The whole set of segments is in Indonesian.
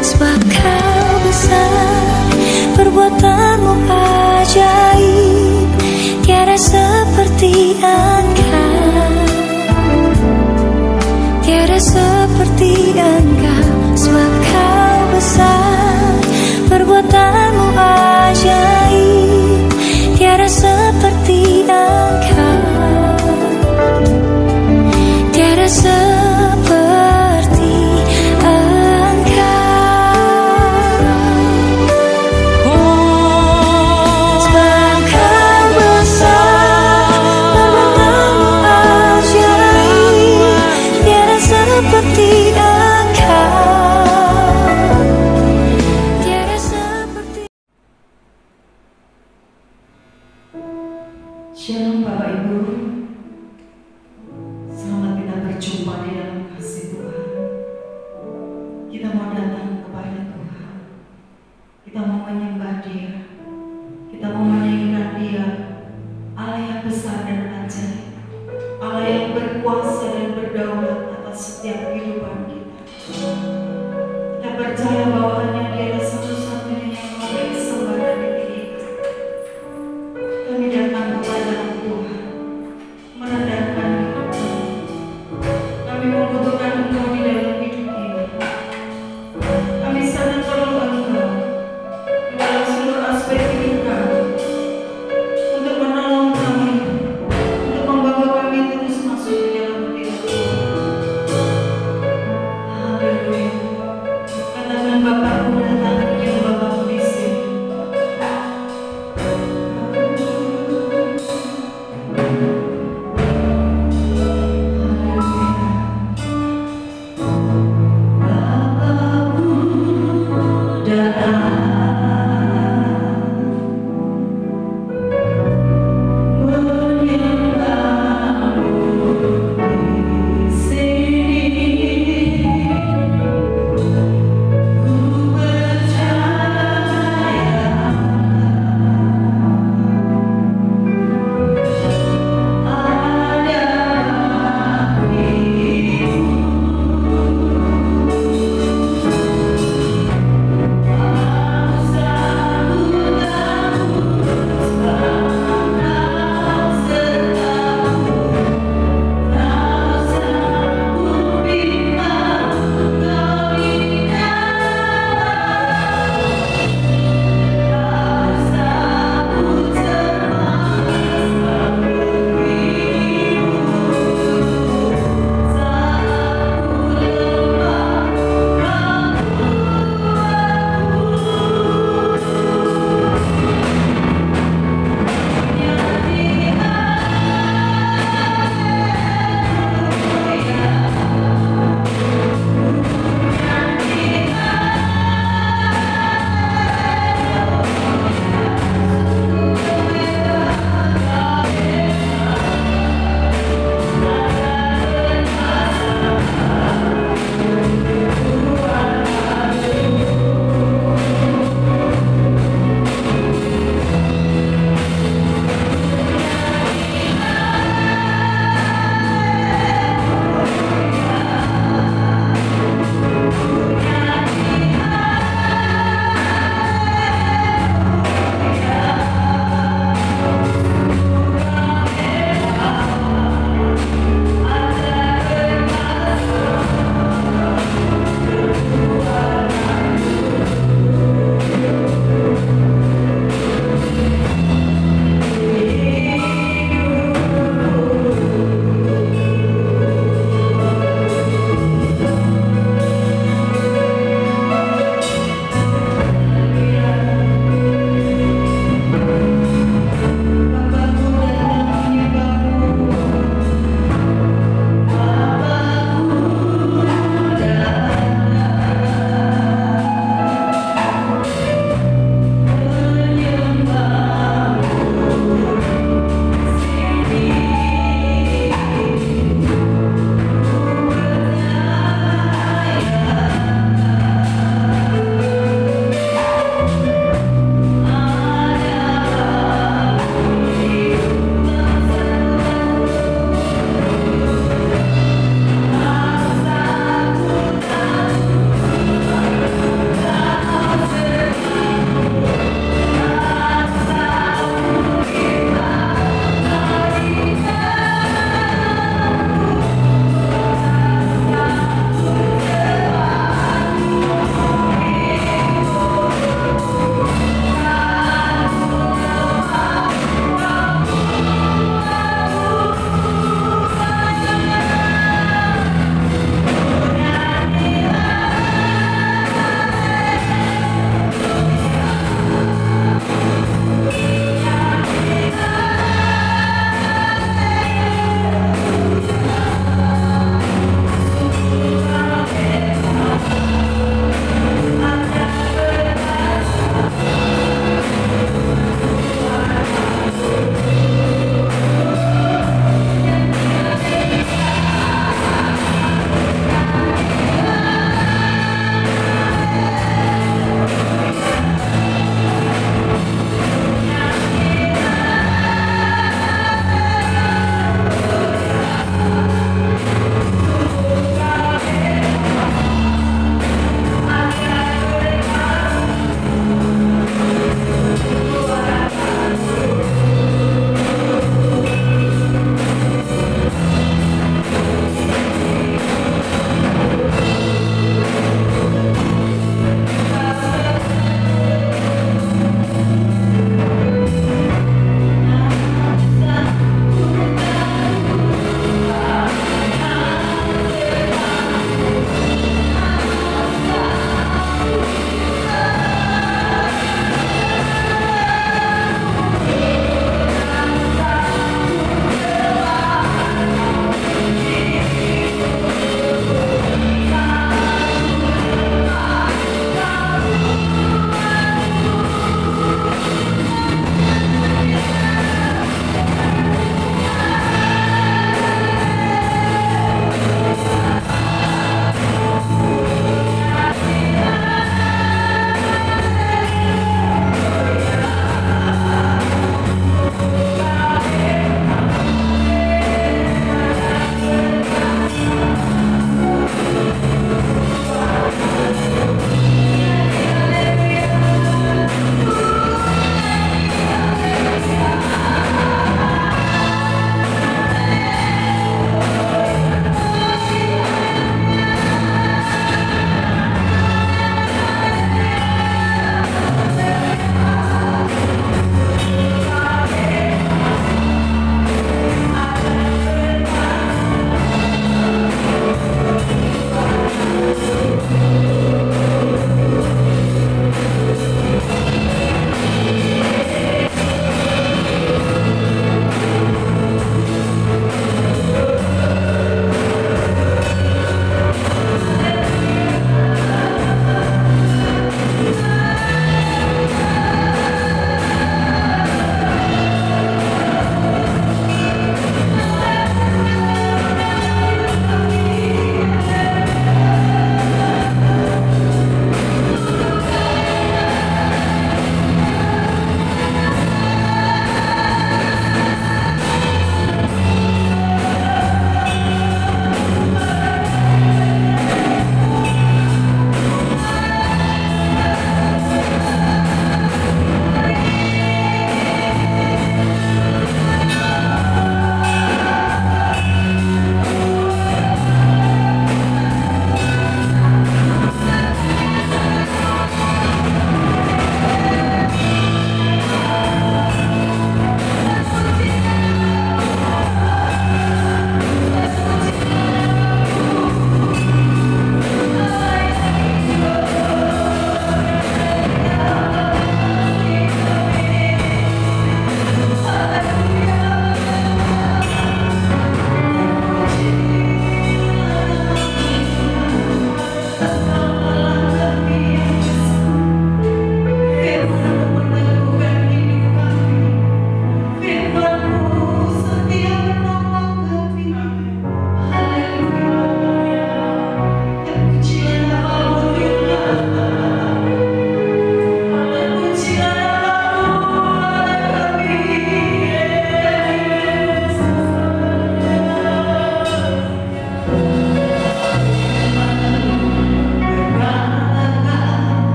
sebab Kau besar, perbuatanmu ajaib, tiada seperti Engkau, tiada seperti Engkau, sebab Kau besar, perbuatanmu ajaib, tiada seperti Engkau, tiada seperti Engkau. Sebab Kau besar, perbuatanmu ajaib, tiada seperti Engkau, tiada seperti. Shalom Bapak Ibu, selamat kita berjumpa di dalam kasih Tuhan. Kita mau datang kepada Tuhan, kita mau menyembah Dia, kita mau meninggikan Dia, Allah yang besar dan ajaib, Allah yang berkuasa dan berdaulat atas setiap kehidupan kita. Kita percaya bahwa hanya Dia satu-satunya yang memberi sembah dan ditinggikan. Kami datang kepada Tuhan, merendahkan hidup kami. Kami membutuhkan Engkau di dalam hidup ini. Kami sangat perlu Engkau di dalam seluruh aspek hidup kami, untuk menolong kami, untuk membawa kami terus masuk di dalam hadirat Tuhan. Haleluya. Katakan Bapakku datang, yang Bapakku di sini. Ku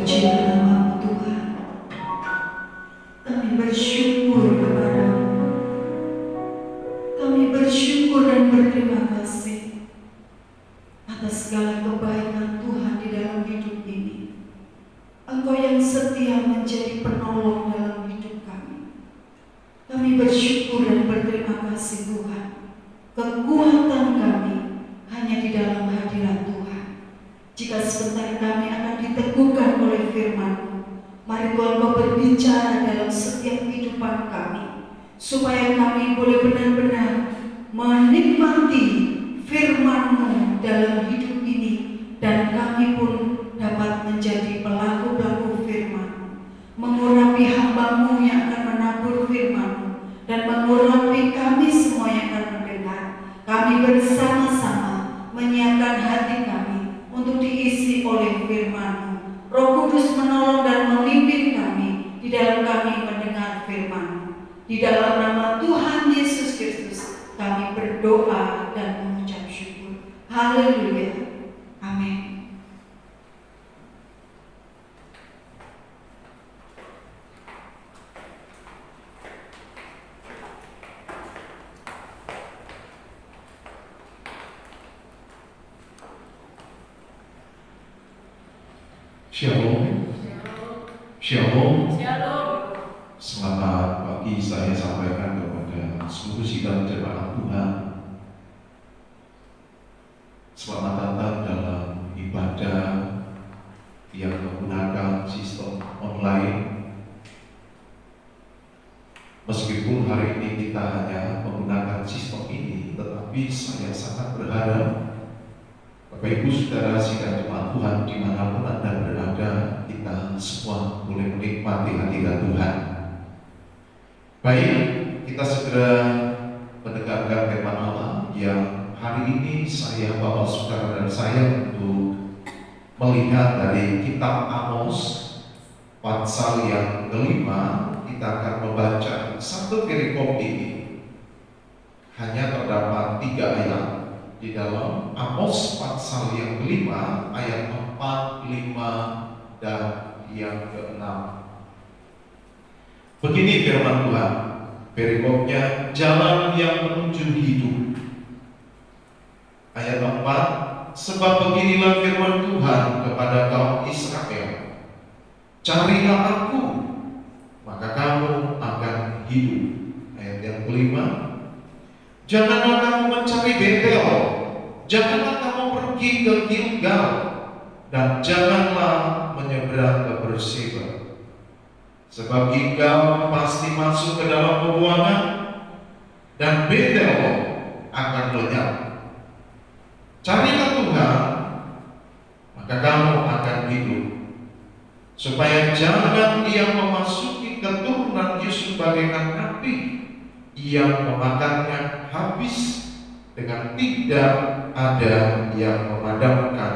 Terpujilah nama Tuhan. Kami bersyukur kepadamu. Kami bersyukur dan berterima kasih atas segala kebaikan Tuhan di dalam hidup ini. Engkau yang setia menjadi penolong dalam hidup kami. Kami bersyukur dan berterima kasih Tuhan. Kekuatan kami hanya di dalam hadirat Tuhan. Jika sebentar kami akan diteguhkan oleh firman-Mu, mari Tuhan Kau berbicara dalam setiap kehidupan kami, supaya kami boleh benar-benar menikmati firman-Mu dalam hidup ini, dan kami pun dapat menjadi pelaku-pelaku firman-Mu, mengurapi hamba-Mu yang akan menabur firman-Mu, dan mengurapi kami semua yang akan mendengar. Kami bersama-sama menyiapkan hati kami untuk diisi oleh firman-Mu. Roh Kudus menolong dan memimpin kami di dalam kami mendengar firman-Mu. Di dalam nama Tuhan Yesus Kristus kami berdoa dan mengucap syukur. Haleluya. Amin. Shalom. Shalom. Shalom. Selamat pagi saya sampaikan kepada seluruh sidang jemaat Tuhan. Selamat datang dalam ibadah yang menggunakan sistem online. Meskipun hari ini kita hanya menggunakan sistem ini, tetapi saya sangat berharap Bapak Ibu Saudara sidang jemaat Tuhan dimanapun Anda berada, kita semua boleh menikmati hadirat Tuhan. Baik, kita segera mendengarkan firman Allah yang hari ini saya bawa saudara dan saya untuk melihat dari kitab Amos pasal yang kelima. Kita akan membaca satu perikop ini. Hanya terdapat 3 ayat di dalam Amos pasal yang kelima ayat 4, 5 dan yang ke-6. Begini firman Tuhan, perikopnya jalan yang menuju hidup. Ayat 4, sebab beginilah firman Tuhan kepada kaum Israel, carilah aku, maka kamu akan hidup. Ayat yang kelima, janganlah kamu mencari Betel, janganlah kamu pergi ke Gilgal, dan janganlah menyeberang ke Berseba. Sebab Gilgal pasti masuk ke dalam pebuangan, dan Betel akan lenyap. Carilah Tuhan, maka kamu akan hidup, supaya jangan Ia memasuki keturunan Yusuf bagaikan api yang memakannya habis, dengan tidak ada yang memadamkan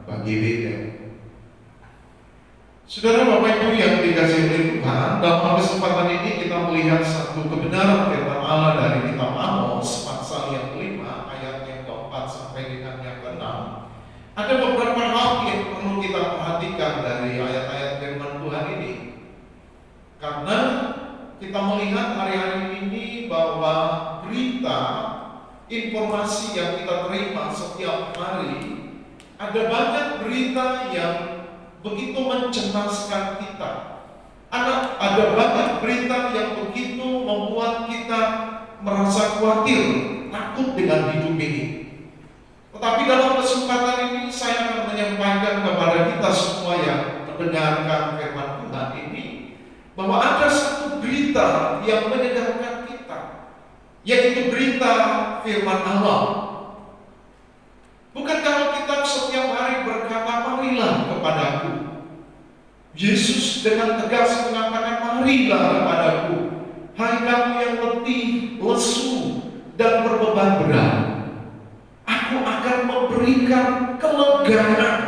bagi Betel. Saudara Bapak Ibu yang dikasihi oleh Tuhan, dalam kesempatan ini kita melihat satu kebenaran firman Allah dari kitab Amos pasal yang kelima ayat yang keempat sampai dengan yang keenam. Ada beberapa hal yang perlu kita perhatikan dari ayat-ayat firman Tuhan ini, karena kita melihat hari-hari ini bahwa berita, informasi yang kita terima setiap hari, ada banyak berita yang begitu mencemaskan kita. Ada banyak berita yang begitu membuat kita merasa khawatir, takut dengan hidup ini. Tetapi dalam kesempatan ini saya akan menyampaikan kepada kita semua yang mendengarkan firman Tuhan ini, bahwa ada satu berita yang menyegarkan kita, yaitu berita firman Allah. Bukan kalau kita setiap hari berkata, marilah kepadaku. Yesus dengan tegas mengatakan, marilah kepadaku, hai kamu yang letih, lesu, dan berbeban berat. Aku akan memberikan kelegaan.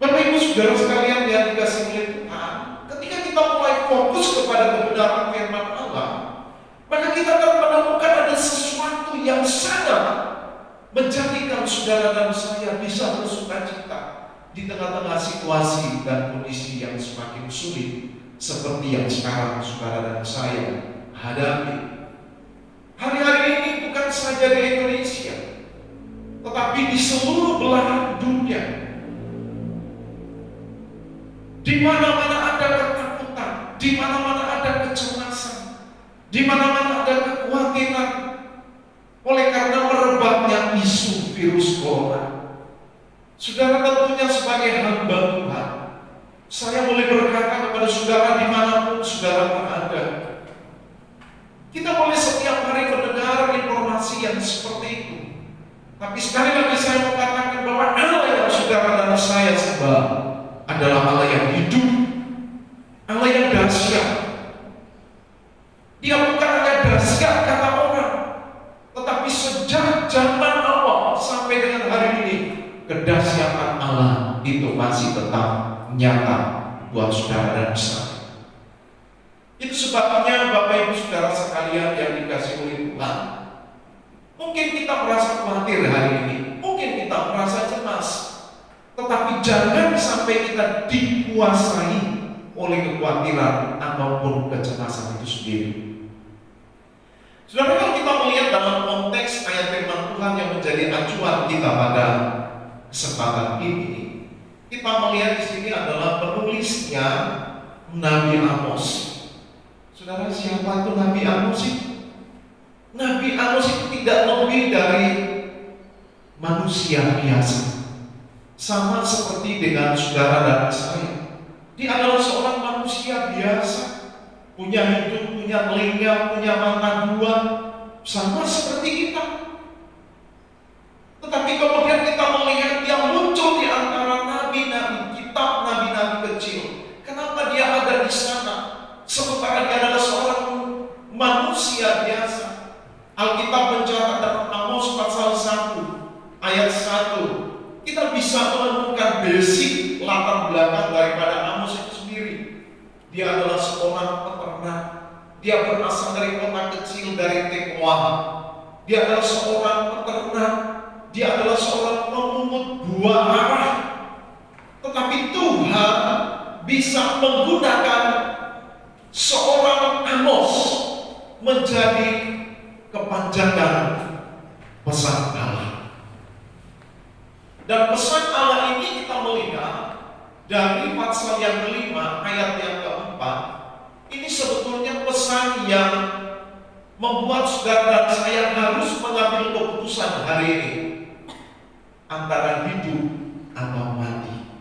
Bapak Ibu Saudara sekalian yang dikasihi oleh Tuhan, ketika kita mulai fokus kepada kebenaran firman Allah, maka kita akan menemukan ada sesuatu yang sangat menjadikan saudara dan saya bisa bersuka cita. di tengah-tengah situasi dan kondisi yang semakin sulit seperti yang sekarang saudara dan saya hadapi. Hari-hari ini bukan saja di Indonesia, tetapi di seluruh belahan dunia. Di mana-mana ada ketakutan, di mana-mana ada kecemasan, di mana-mana ada kekhawatiran oleh karena merebaknya isu virus corona. Saudara, tentunya sebagai hamba Tuhan, saya boleh berkata kepada saudara dimanapun saudara berada, kita boleh setiap hari mendengar informasi yang seperti itu. Tapi sekali lagi saya mau katakan bahwa Allah yang saudara dan saya sembah adalah Allah yang hidup, Allah yang dahsyat. Dia bukan hanya dahsyat kata orang, tetapi sejak zaman awal sampai dengan hari ini, kedahsyatan Allah itu masih tetap nyata buat saudara dan saya. Itu sebabnya Bapak Ibu saudara sekalian yang dikasihi oleh Tuhan, mungkin kita merasa khawatir hari ini, mungkin kita merasa cemas, tetapi jangan sampai kita dikuasai oleh kekhawatiran ataupun kecemasan itu sendiri. Saudara, kalau kita melihat dalam konteks ayat firman Tuhan yang menjadi acuan kita pada kesempatan ini, kita melihat di sini adalah penulisnya Nabi Amos. Saudara, siapa itu Nabi Amos sih? Nabi Amos itu tidak lebih dari manusia biasa, sama seperti dengan saudara dan saya. Dia adalah seorang manusia biasa, punya hidung, punya telinga, punya mata dua, sama seperti kita. Tetapi kemudian kita melihat dia muncul di antara nabi-nabi, kitab nabi-nabi kecil. Kenapa dia ada di sana? Sementara dia adalah seorang manusia biasa. Alkitab mencatat dalam Amos pasal 1 ayat 1, kita bisa menemukan basic latar belakang daripada Amos itu sendiri. Dia adalah seorang peternak. Dia berasal dari kota kecil dari Tekoa. Dia adalah seorang peternak. Dia adalah seorang pemungut buah arah. Tetapi Tuhan bisa menggunakan seorang Amos menjadi kepanjangan pesan Allah. Dan pesan Allah ini kita melihat dari pasal yang kelima ayat yang keempat. Ini sebetulnya pesan yang membuat saudara dan saya harus mengambil keputusan hari ini antara hidup atau mati.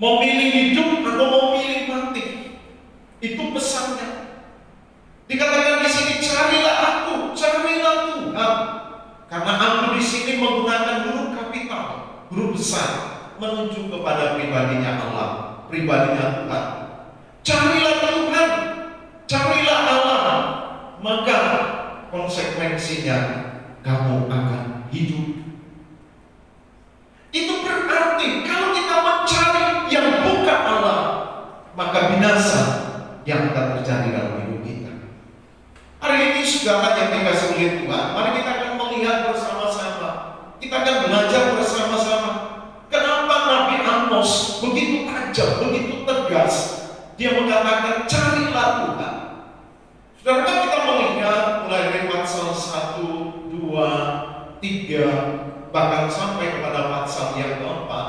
Memilih hidup atau memilih mati. Itu pesannya. Dikatakan di sini, carilah aku, carilah Tuhan. Karena aku di sini menggunakan huruf kapital, huruf besar, menuju kepada pribadinya Allah, pribadinya Tuhan. Carilah Tuhan, carilah Allah, maka konsekuensinya kamu akan hidup. Itu berarti kalau kita mencari yang bukan Allah, maka binasa yang akan terjadi dalam hidup kita. Hari ini saudara yang dikasihi oleh Tuhan, mari kita akan melihat bersama-sama. Kita akan belajar bersama-sama. Kenapa Nabi Amos begitu tajam, begitu tegas? Dia mengatakan carilah Tuhan. Saudara, kita melihat mulai dari pasal 1, 2, 3, bahkan sampai kepada pasal yang keempat.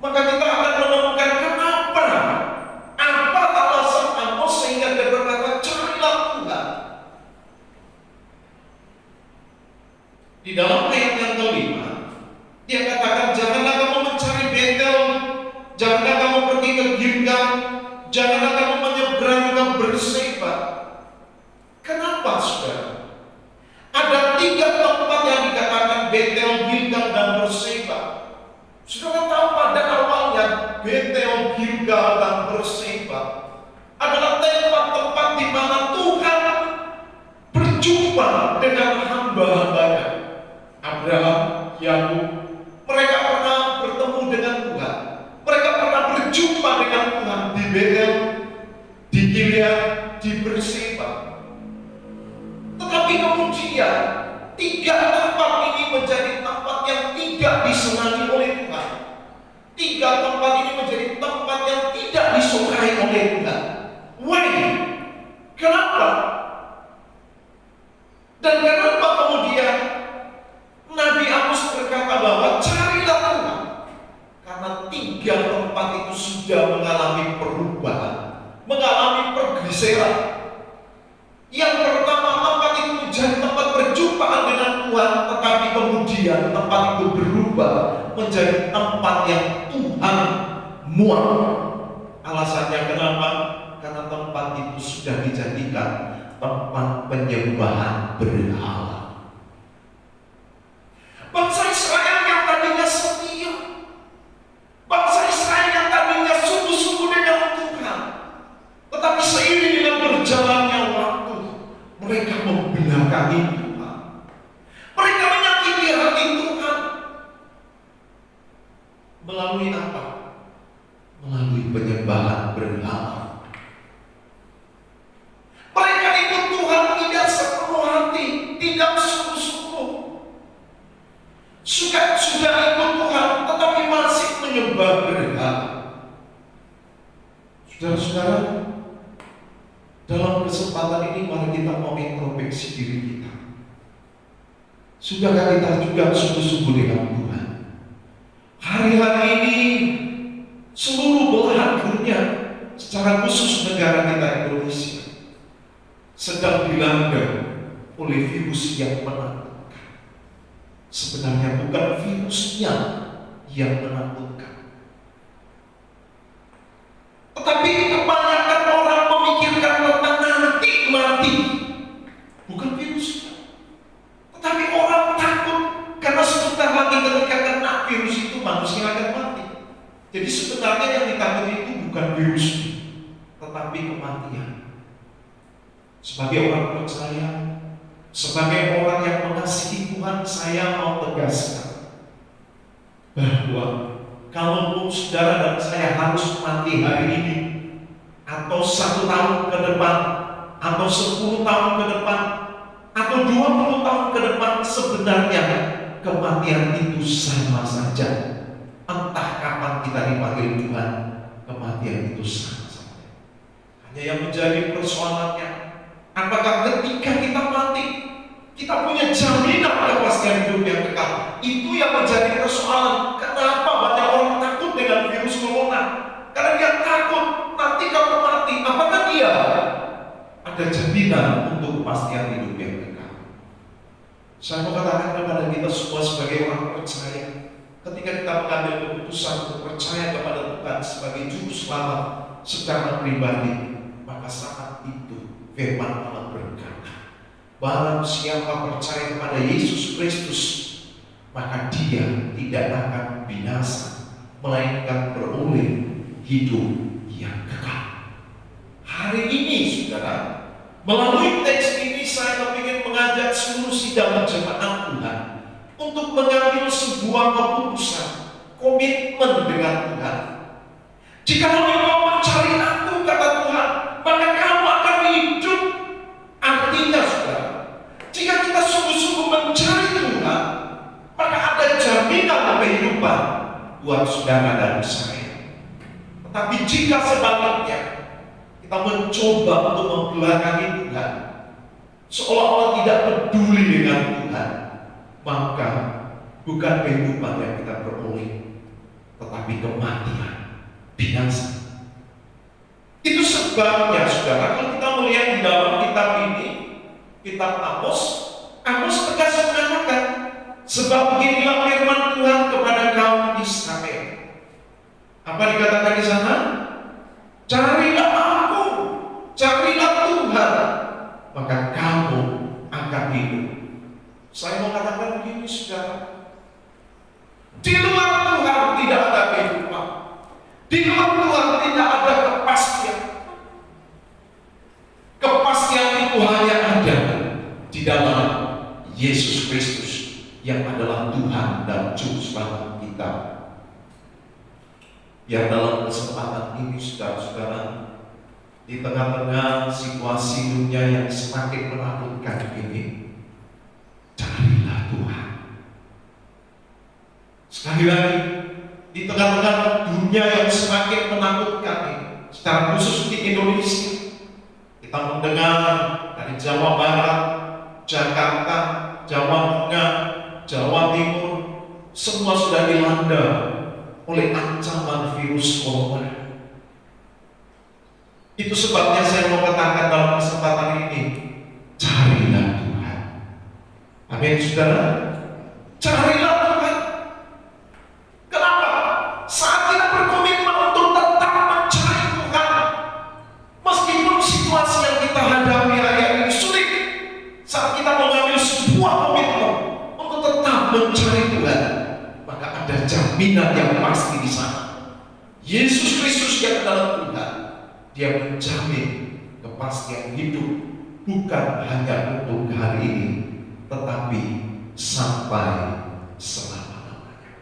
Maka kita akan menemukan kenapa, apa alasan Amos sehingga dia berkata carilah Tuhan. Di dalam ayat yang kelima, dia katakan janganlah kamu mencari Betel, janganlah kamu pergi ke Gilgal, janganlah kamu menyeberang ke Berseba. Kenapa, saudara? Ada 3 tempat yang dikatakan Betel, Gilgal, dan Berseba. Saudara tahu pada awalnya Betel, Gilgal, dan Berseba adalah tempat-tempat di mana Tuhan berjumpa dengan hamba-hambanya. Abraham, Yakub, mereka pernah bertemu dengan Tuhan. Mereka pernah berjumpa dengan Tuhan di Betel, di Gilead, di Berseba. Tetapi kemudian 3 tempat ini menjadi tempat yang tidak disenangi oleh Tuhan. sehingga tempat ini menjadi tempat yang tidak disukai oleh Tuhan. Why? Kenapa? Dan kenapa kemudian Nabi Amos berkata bahwa carilah Tuhan? Karena 3 tempat itu sudah mengalami perubahan, mengalami pergeseran. Yang pertama, tempat itu menjadi tempat perjumpaan dengan Tuhan, tetapi kemudian tempat itu berubah menjadi tempat yang Tuhan muak. Alasannya kenapa? Karena tempat itu sudah dijadikan tempat penyembahan berhala. Bangsa Israel yang tadinya setia, bangsa Israel yang tadinya sungguh-sungguh dengan Tuhan, tetapi seiring dengan berjalannya waktu, mereka membelakangi Tuhan. Mereka menyakiti hati Tuhan. Melalui apa? Melalui penyembahan berhala. Mereka ikut Tuhan tidak sepenuh hati, tidak sungguh-sungguh. Sudah ikut Tuhan, tetapi masih menyembah berhala. Saudara-saudara, dalam kesempatan ini mari kita mau introspeksi diri kita. Sudahkah kita juga sungguh-sungguh dengan Tuhan? Hari-hari ini seluruh belahan dunia, secara khusus negara kita Indonesia, sedang dilanda oleh virus yang menakutkan. Sebenarnya bukan virusnya yang menakutkan, tetapi kebanyakan orang memikirkan tentang nanti mati. Bukan virusnya, tetapi orang takut karena sebentar lagi ketika kena virus itu manusia akan mati. Jadi sebenarnya yang ditakuti itu bukan virusnya, tetapi kematian. Sebagai orang percaya, sebagai orang yang mengasihi Tuhan, saya mau tegaskan bahwa kalaupun saudara dan saya harus mati hari ini, atau 1 tahun ke depan, atau 10 tahun ke depan, atau 20 tahun ke depan, sebenarnya kematian itu sama saja. Entah kapan kita dipanggil Tuhan, kematian itu sama saja. Hanya yang menjadi persoalannya, apakah ketika kita mati, kita punya jaminan kepastian hidup yang kekal? Itu yang menjadi persoalan. Kenapa banyak orang takut dengan virus corona? Karena dia takut nanti kalau mati, apakah dia ada jaminan untuk kepastian hidup yang kekal? Saya mau katakan kepada kita semua sebagai orang percaya, ketika kita mengambil keputusan untuk percaya kepada Tuhan sebagai juru selamat secara pribadi, maka saat itu firman Allah berkata, barang siapa percaya kepada Yesus Kristus, maka dia tidak akan binasa, melainkan beroleh hidup yang kekal. Hari ini saudara, melalui teks ini saya ingin mengajak seluruh sidang jemaat Tuhan untuk mengambil sebuah keputusan, komitmen dengan Tuhan. Jika engkau mencari aku, kata Tuhan, maka kamu akan hidup. Artinya saudara, jika kita sungguh-sungguh mencari Tuhan, maka ada jaminan kehidupan buat saudara dan saya. Tetapi jika sebaliknya, kita mencoba untuk membelakangi Tuhan, seolah-olah tidak peduli dengan Tuhan, maka bukan kehidupan yang kita peroleh, tetapi kematian, binasa. Itu sebabnya saudara, kalau kita melihat di dalam kitab ini, kitab Amos tegas mengatakan, sebab beginilah firman Tuhan kepada kaum Israel. Apa dikatakan di sana? Carilah aku, carilah Tuhan, maka kamu akan hidup. Saya mau katakan begini saudara, di luar Tuhan tidak ada kehidupan, di luar Tuhan tidak ada kepastian. Kepastian itu hanya ada di dalam Yesus Kristus yang adalah Tuhan dan Juru Selamat kita. Biar dalam kesempatan ini saudara-saudara, di tengah-tengah situasi dunia yang semakin menakutkan ini, carilah Tuhan. Sekali lagi, di tengah-tengah dunia yang semakin menakutkan ini, secara khusus di Indonesia. Kita mendengar dari Jawa Barat, Jakarta, Jawa Tengah, Jawa Timur, semua sudah dilanda oleh ancaman virus corona. Itu sebabnya saya mau katakan dalam kesempatan ini, carilah Tuhan. Amin, saudara. Carilah Tuhan. Kenapa? Saat kita berkomitmen untuk tetap mencari Tuhan, meskipun situasi yang kita hadapi hari ini sulit, saat kita mengambil sebuah komitmen untuk tetap mencari Tuhan, maka ada jaminan yang pasti di sana. Yesus Kristus yang adalah Tuhan, Dia menjamin kepastian hidup, bukan hanya untuk hari ini, tetapi sampai selama-lamanya.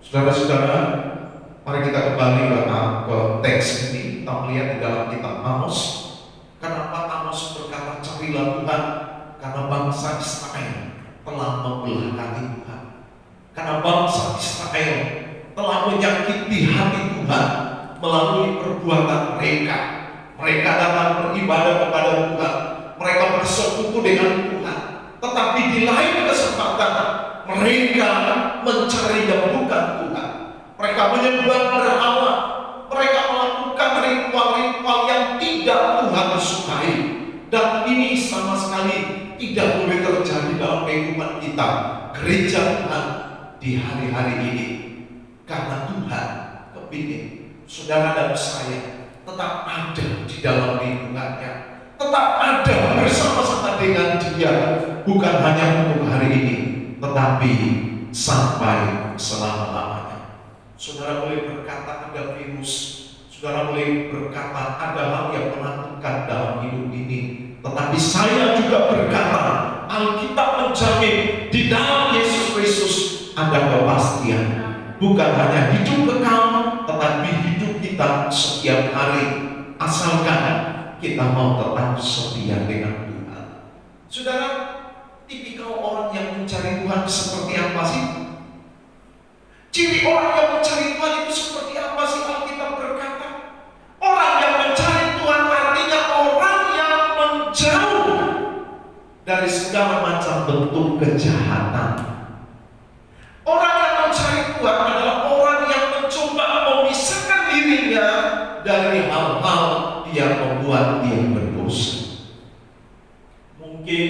Saudara-saudara, mari kita kembali ke teks ini. Kita melihat di dalam kitab Amos. Kenapa Amos berkata carilah Tuhan? Karena bangsa Israel telah membelakangi Tuhan. Karena bangsa Israel telah menyakiti hati Tuhan melalui perbuatan mereka. Mereka datang beribadah kepada Tuhan, mereka bersekutu dengan Tuhan. Tetapi di lain kesempatan mereka mencari yang bukan Tuhan. Mereka menyembah berhala, mereka melakukan ritual-ritual yang tidak Tuhan sukai. Dan ini sama sekali tidak boleh terjadi dalam kehidupan kita, gereja Tuhan, di hari-hari ini. Karena Tuhan kepingin saudara dan saya tetap ada di dalam lingkungannya, tetap ada bersama-sama dengan Dia, bukan hanya untuk hari ini, tetapi sampai selama-lamanya. Saudara boleh berkata ada virus, saudara boleh berkata ada hal yang menakutkan dalam hidup ini, tetapi saya juga berkata Alkitab menjamin di dalam Yesus Kristus ada kepastian, bukan hanya hidup kekal, tetapi hidup kita setiap hari, asalkan kita mau tetap setia dengan Tuhan. Saudara, tipikal orang yang mencari Tuhan seperti apa sih? Ciri orang yang mencari Tuhan itu seperti apa sih? Alkitab berkata, orang yang mencari Tuhan artinya orang yang menjauh dari segala macam bentuk kejahatan. Orang yang mencari Tuhan adalah orang yang mencoba memisahkan dirinya dari hal-hal yang membuat dia berdosa. Mungkin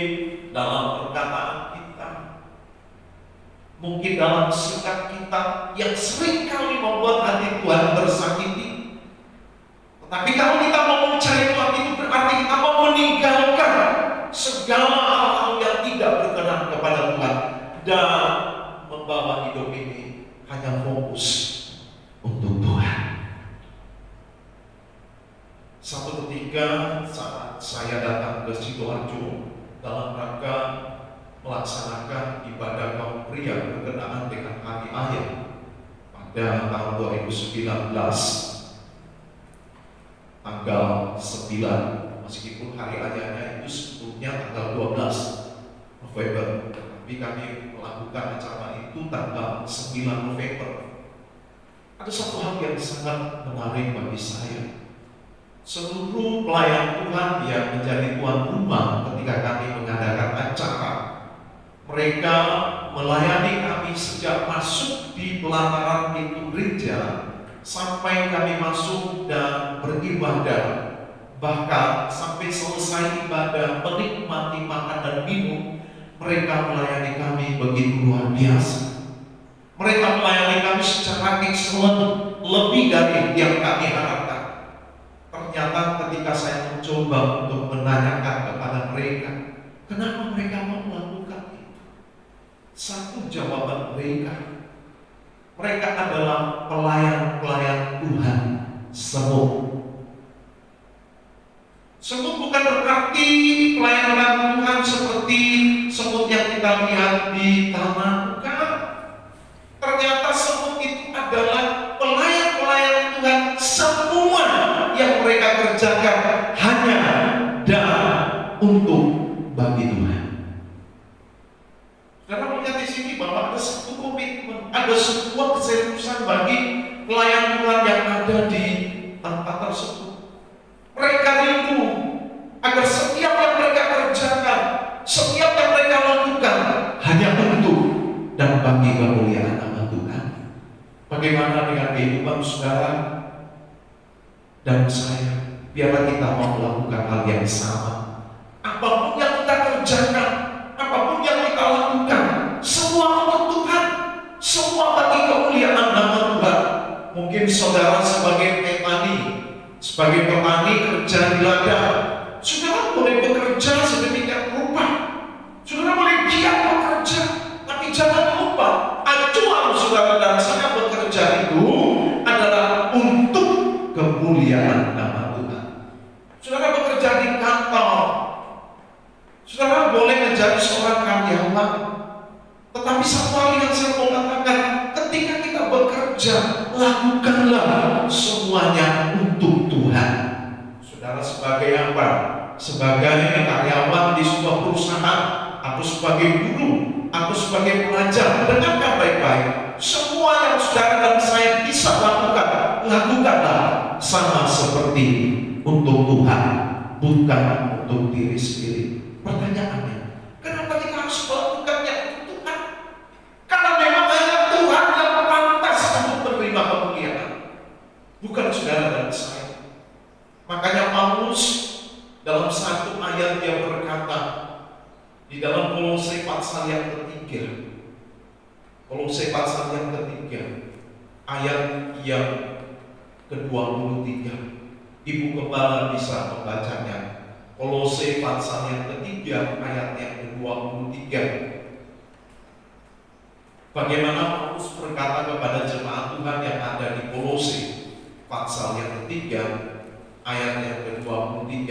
dalam perkataan kita, mungkin dalam sikap kita yang seringkali membuat hati Tuhan tersakiti. Tetapi kalau kita mau mencari Tuhan, itu berarti kita mau meninggalkan segala hal-hal yang tidak berkenan kepada Tuhan dan membawa hidup ini hanya fokus untuk Tuhan. Satu ketika saat saya datang ke Sidoarjo dalam rangka melaksanakan ibadah kaum pria berkenaan dengan hari ayah pada tahun 2019 tanggal 9, meskipun hari ayahnya itu sebelumnya tanggal 12 November, tapi kami melakukan acara itu tanggal 9 November. Ada satu hal yang sangat menarik bagi saya. Seluruh pelayan Tuhan yang menjadi tuan rumah ketika kami mengadakan acara, mereka melayani kami sejak masuk di pelataran pintu gereja sampai kami masuk dan beribadah, bahkan sampai selesai ibadah menikmati makan dan minum. Mereka melayani kami begitu luar biasa. Mereka melayani kami secara excellent, lebih dari yang kami harapkan. Ternyata ketika saya mencoba untuk menanyakan kepada mereka, kenapa mereka mau melakukan itu? Satu jawaban mereka adalah pelayan-pelayan Tuhan semut. Semut bukan berarti pelayan Tuhan seperti semut yang kita lihat di taman, bukan. Ternyata semut itu adalah pelayan-pelayan Tuhan. Semua yang mereka kerjakan hanya dan untuk bagi Tuhan. Karena melihat di sini bahwa ada satu komitmen, ada sebuah keseriusan bagi Bagaimana dengan kehidupan saudara dan saya? Biarlah kita mau melakukan hal yang sama. Apapun yang kita kerjakan, apapun yang kita lakukan, semua untuk Tuhan, semua bagi kemuliaan nama Tuhan. Mungkin saudara sebagai petani kerja di ladang, saudara boleh bekerja sedemikian rupa, saudara boleh giat bekerja, tapi jangan lupa acuan saudara dan saya bekerja itu adalah untuk kemuliaan nama Tuhan. Saudara bekerja di kantor, saudara boleh menjadi seorang karyawan, tetapi satu hal yang saya mau katakan, ketika kita bekerja, lakukanlah semuanya untuk Tuhan. Saudara sebagai apa? Sebagai karyawan di sebuah perusahaan, aku sebagai guru, aku sebagai pelajar, dengarkan baik-baik. Semua yang saudara dan saya bisa lakukan, lakukanlah sama seperti untuk Tuhan, bukan untuk diri sendiri. Pertanyaannya, kenapa kita harus melakukannya untuk Tuhan? Karena memang hanya Tuhan yang pantas untuk menerima kemuliaan, bukan saudara dan saya. Makanya Paulus dalam satu ayat dia berkata di dalam Kolose pasal yang ketiga, Kolose pasal yang ketiga ayat yang ke-23. Ibu Gembala bisa membacanya. Kolose pasal yang ketiga ayat yang ke-23. Bagaimana Paulus berkata kepada jemaat Tuhan yang ada di Kolose pasal yang ketiga ayat yang ke-23.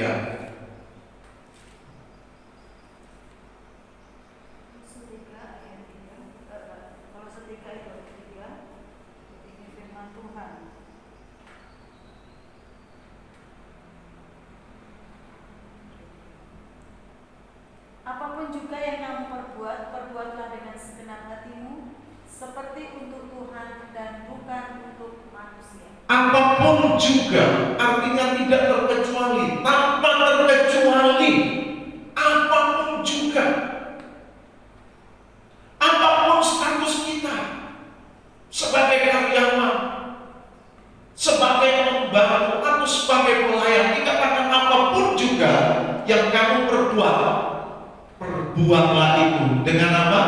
Apapun juga yang kamu perbuat, perbuatlah dengan segenap hatimu, seperti untuk Tuhan dan bukan untuk manusia. Apapun juga artinya tidak terkecuali, tanpa terkecuali. Apapun juga, apapun status kita sebagai karyawan, sebagai pembantu atau sebagai pelayan, dikatakan apapun juga yang kamu perbuat, perbuatlah itu dengan apa?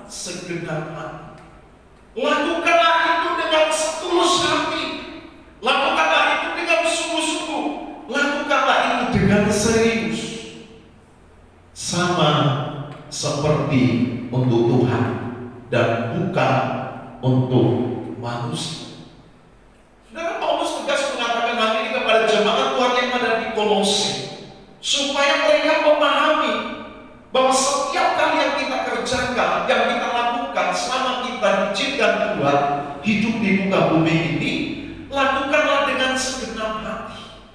Segenap hati. Lakukanlah itu dengan setulus hati. Lakukanlah itu dengan sungguh-sungguh. Lakukanlah itu dengan serius. Sama seperti untuk Tuhan dan bukan untuk manusia. Saudara, Paulus tegas mengatakan hal ini kepada jemaat Tuhan yang ada di Kolose, supaya mereka memahami bahwa setiap kali yang kita kerjakan, yang kita lakukan selama kita diizinkan Tuhan hidup di muka bumi ini, lakukanlah dengan segenap hati.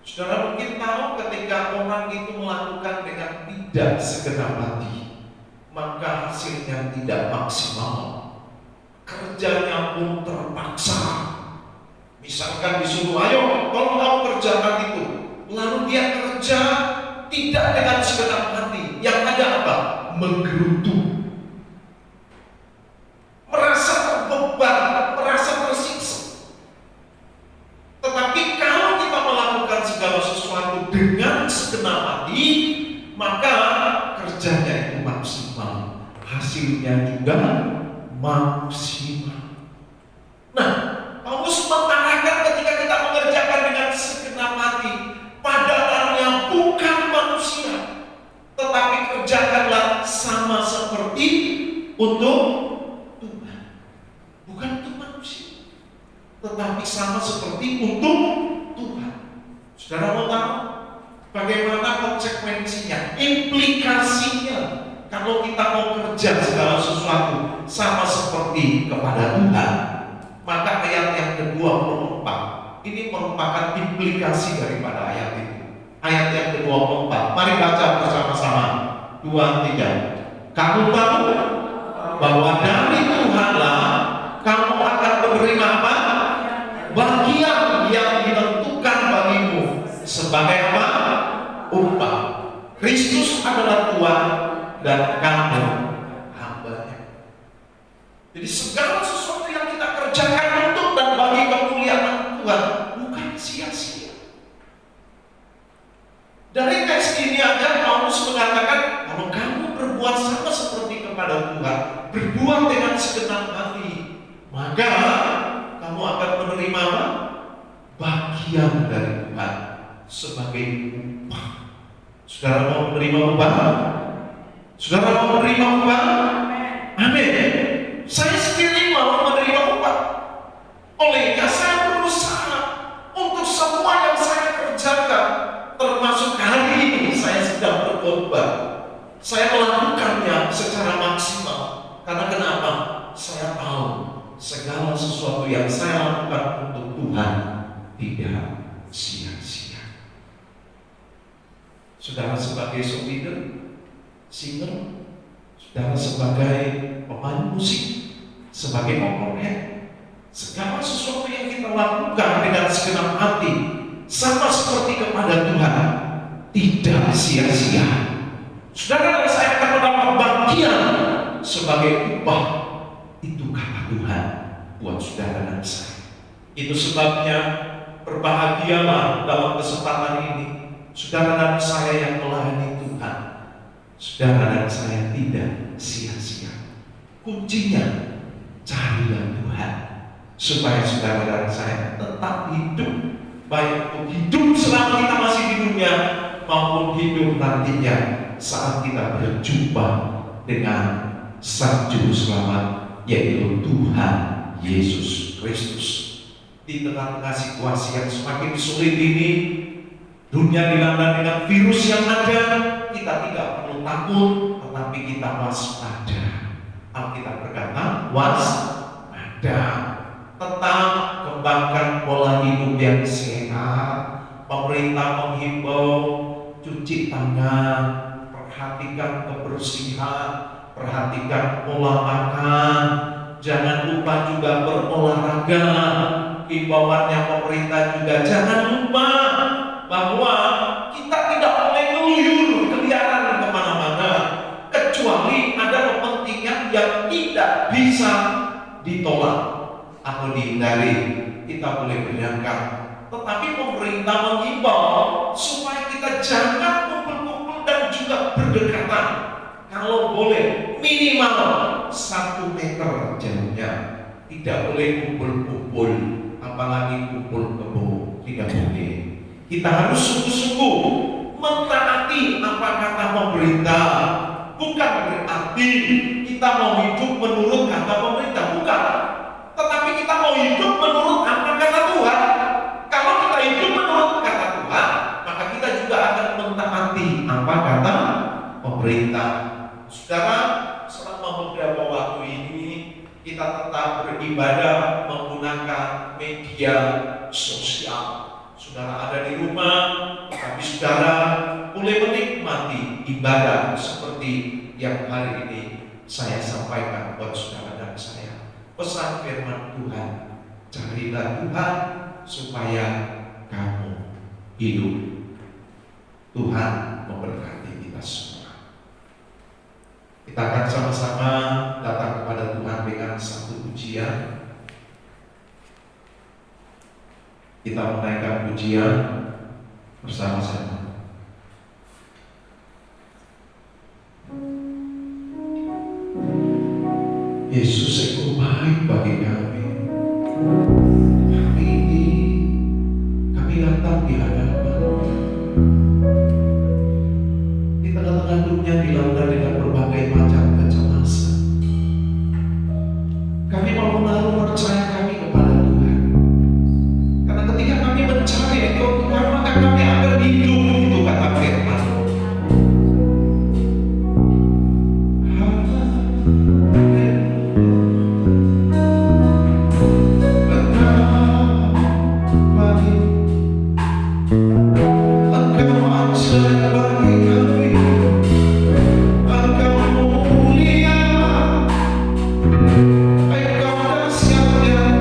Saudara mungkin tahu ketika orang itu melakukan dengan tidak segenap hati, maka hasilnya tidak maksimal. Kerjanya pun terpaksa. Misalkan disuruh, ayo tolong kamu kerjakan itu, lalu dia kerja tidak dengan segenap hati. Yang ada apa? Menggerutu, merasa terbeban, merasa tersiksa. Tetapi kalau kita melakukan segala sesuatu dengan segenap hati, maka kerjanya itu maksimal, hasilnya juga maksimal. Nah, Paulus mengatakan ketika kita mengerjakan dengan segenap hati, padahalnya bukan manusia, tetapi kerjakanlah sama seperti untuk Tuhan, bukan untuk manusia, tetapi sama seperti untuk Tuhan. Saudara mau tahu bagaimana konsekuensinya, implikasinya kalau kita mau kerja segala sesuatu sama seperti kepada Tuhan? Maka ayat yang ke-24 ini merupakan implikasi daripada ayat itu. Ayat yang ke-24, mari baca bersama-sama. 2, 3. Kamu tahu bahwa dari Tuhanlah kamu akan menerima apa? Bagian yang ditentukan bagimu sebagai apa? Upah. Kristus adalah Tuhan dan kamu hambanya. Jadi segala sesuatu yang maka kamu akan menerima apa? Bagian dari Tuhan sebagai upah. Saudara mau menerima upah? Saudara mau menerima upah? Amin. Saya sendiri mau menerima upah. Olehnya saya berusaha untuk semua yang saya kerjakan, termasuk hari ini saya sedang berkhotbah. Saya melakukannya secara maksimal. Karena kenapa? Saya tahu segala sesuatu yang saya lakukan untuk Tuhan tidak sia-sia. Saudara sebagai leader, singer, saudara sebagai pemain musik, sebagai operator, segala sesuatu yang kita lakukan dengan segenap hati, sama seperti kepada Tuhan, tidak sia-sia. Saudara dan saya akan mendapat bagian sebagai upah. Itu kata Tuhan buat saudara dan saya. Itu sebabnya berbahagialah dalam kesempatan ini saudara dan saya yang melayani Tuhan. Saudara dan saya tidak sia-sia. Kuncinya carilah Tuhan supaya saudara dan saya tetap hidup, baik untuk hidup selama kita masih di dunia maupun hidup nantinya saat kita berjumpa dengan Sang Juru Selamat, yaitu Tuhan Yesus Kristus. Di tengah-tengah situasi yang semakin sulit ini, dunia dilanda dengan virus yang ada, kita tidak perlu takut, tetapi kita waspada. Alkitab berkata, waspada. Tetap kembangkan pola hidup yang sehat. Pemerintah menghimbau cuci tangan, perhatikan kebersihan, perhatikan pola makan, jangan lupa juga berolahraga. Himbauannya pemerintah juga jangan lupa bahwa kita tidak boleh ngeluyur keliaran kemana-mana kecuali ada kepentingan yang tidak bisa ditolak atau dihindari. Kita boleh berangkat, tetapi pemerintah mengimbau supaya kita jangan kumpul-kumpul dan juga berdekatan. Kalau boleh minimal 1 meter jauhnya, tidak boleh kumpul-kumpul, apalagi kumpul kebo, tidak boleh. Kita harus sungguh-sungguh mentaati apa kata pemerintah. Bukan berarti kita mau hidup menurut kata pemerintah, bukan. Tetapi kita mau hidup menurut apa kata Tuhan. Kalau kita hidup menurut kata Tuhan, maka kita juga akan mentaati apa kata pemerintah. Saudara, selama beberapa waktu ini kita tetap beribadah menggunakan media sosial. Saudara ada di rumah, tapi saudara boleh menikmati ibadah seperti yang hari ini saya sampaikan buat saudara dan saya. Pesan firman Tuhan, carilah Tuhan supaya kamu hidup. Tuhan memberkati kita semua. Kita akan sama-sama datang kepada Tuhan dengan satu pujian. Kita menaikkan pujian bersama-sama. Yesus Engkau baik bagi kami. Hari ini kami datang di hadapan-Mu. Di tengah-tengah dunia dilanda dengan berbagai macam kecemasan, kami mau menaruh percaya kami kepada Tuhan. Karena ketika kami mencari Engkau Tuhan, maka kami akan hidup, itu kata firman. Engkau dahsyat dan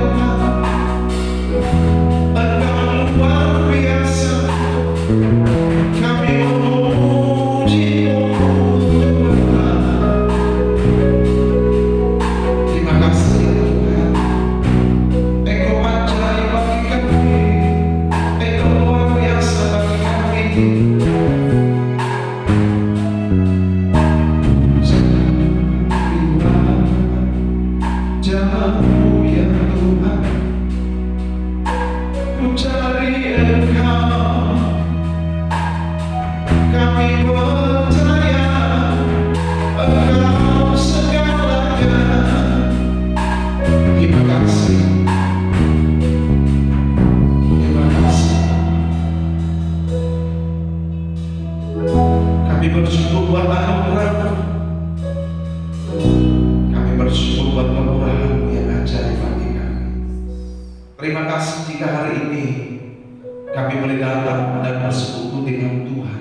ya Tuhan, ku cari Engkau, kami percaya Engkau segalanya. Terima kasih, terima kasih. Kami bersyukur buat anugerah, kami bersyukur buat kemurahan yang ajaib bagi kami. Terima kasih jika hari ini kami boleh datang dan bersekutu dengan Tuhan,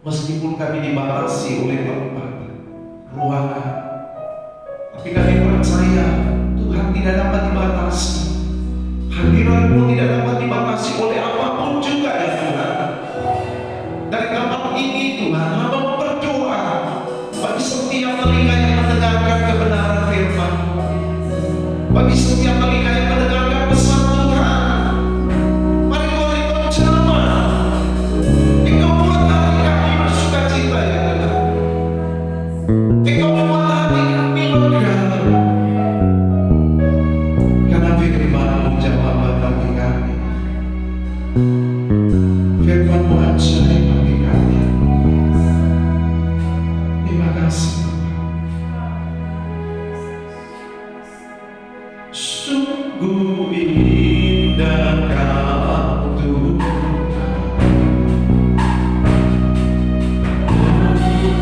meskipun kami dibatasi oleh tempat, ruangan, tapi kami percaya Tuhan tidak dapat dibatasi. Hadirat-Mu tidak dapat dibatasi oleh apapun juga ya Tuhan. Dari tempat ini Tuhan, hamba berdoa bagi setiap telinga yang mendengarkan kebenaran firman, bagi setiap telinga yang mendengarkan pesan Tuhan. Mari Tuhan Engkau jamah, Engkau buat hati kami bersukacita ya Tuhan. Engkau buat hati kami lega, karena firman-Mu jawaban bagi kami. Firman-Mu ajaib bagi kami. Terima kasih. Sungguh indah Kau Tuhan,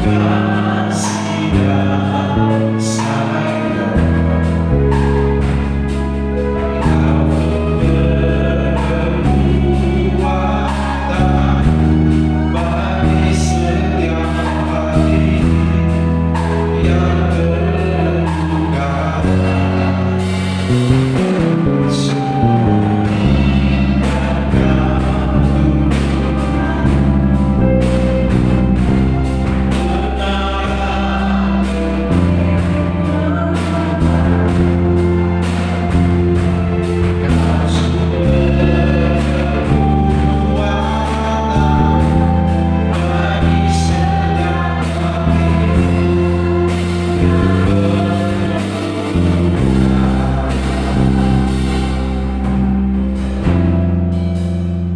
kasih dan sayang Kau berkekuatan bagi setiap hati yang terluka. Sungguh indah Kau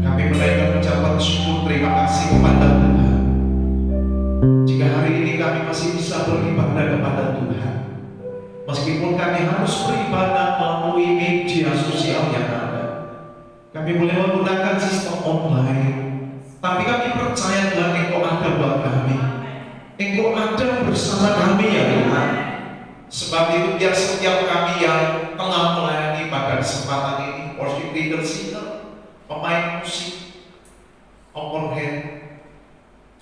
Kami menaikkan ucapan syukur terima kasih kepada Tuhan. Jika hari ini kami masih bisa beribadah kepada Tuhan, meskipun kami harus beribadah melalui media sosial yang ada, kami boleh menggunakan sistem online, tapi kami percaya Tuhan Engkau ada buat kami, Engkau ada bersama kami ya Tuhan. Sebab itu biar setiap kami yang telah melayani pada kesempatan ini, worship leader, singer, pemain musik, overhead,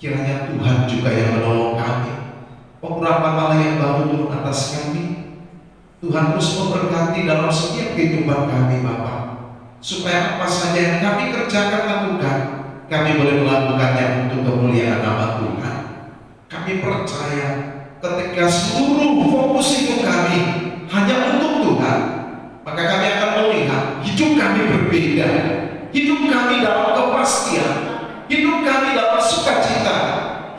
kiranya Tuhan juga yang menolong kami. Pengurapan Allah yang baru turun atas kami. Tuhan terus memberkati dalam setiap kehidupan kami Bapa, supaya apa saja yang kami kerjakan lakukan, kami boleh melakukannya untuk kemuliaan nama Tuhan. Kami percaya ketika seluruh fokus hidup kami hanya untuk Tuhan, maka kami akan melihat hidup kami berbeda. Hidup kami dalam kepastian, hidup kami dalam sukacita,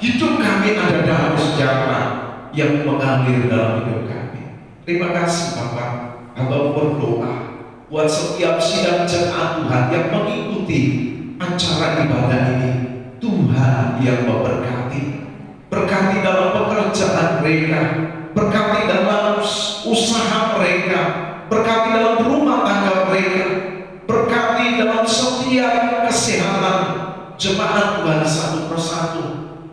hidup kami ada dalam sejahtera yang mengalir dalam hidup kami. Terima kasih Bapak. Hamba berdoa buat setiap sidang jemaat Tuhan yang mengikuti acara ibadah ini. Tuhan yang memberkati, berkati dalam pekerjaan mereka, berkati dalam usaha mereka, berkati dalam rumah tangga mereka, berkati dalam setiap kesehatan jemaat Tuhan satu persatu,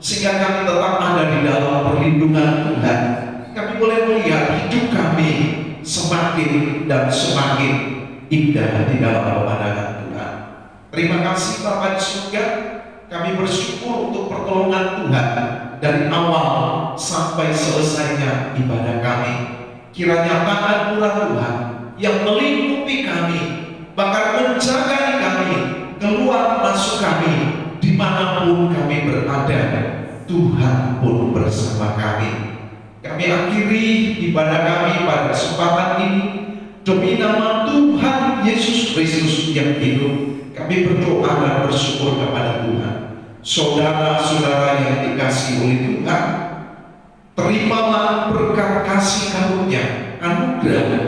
sehingga kami tetap ada di dalam perlindungan Tuhan. Kami boleh melihat hidup kami semakin dan semakin indah di dalam pemandangan Tuhan. Terima kasih Bapa di surga. Kami bersyukur untuk pertolongan Tuhan dari awal sampai selesainya ibadah kami. Kiranya tangan murah Tuhan yang melingkupi kami, bahkan menjaga kami, keluar masuk kami, dimanapun kami berada, Tuhan pun bersama kami. Kami akhiri ibadah kami pada kesempatan ini demi nama Tuhan Yesus Kristus yang hidup. Kami berdoa dan bersyukur kepada Tuhan. Saudara-saudara yang dikasihi oleh Tuhan, terimalah berkat kasih karunia, anugerah,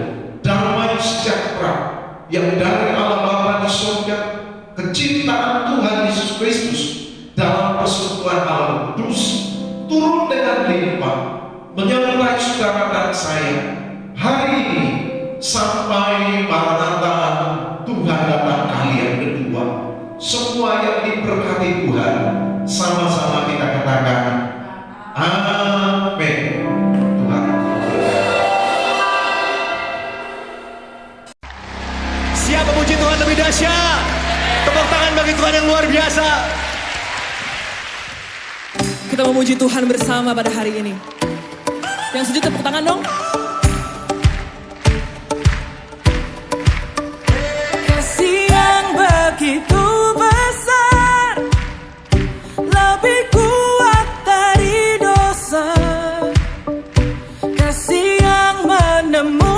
yang dari Allah Bapa di surga, kecintaan Tuhan Yesus Kristus dalam persekutuan Allah Kudus turun dengan limpah menyertai saudara dan saya hari ini sampai Maranatha Tuhan datang kali yang kedua. Semua yang diberkati Tuhan, sama-sama kita katakan amin. Tuhan. Siapa memuji Tuhan lebih dahsyat? Tepuk tangan bagi Tuhan yang luar biasa. Kita memuji Tuhan bersama pada hari ini. Yang setuju tepuk tangan dong. Kasih yang begitu besar, lebih kuat dari dosa. Kasih yang menemukan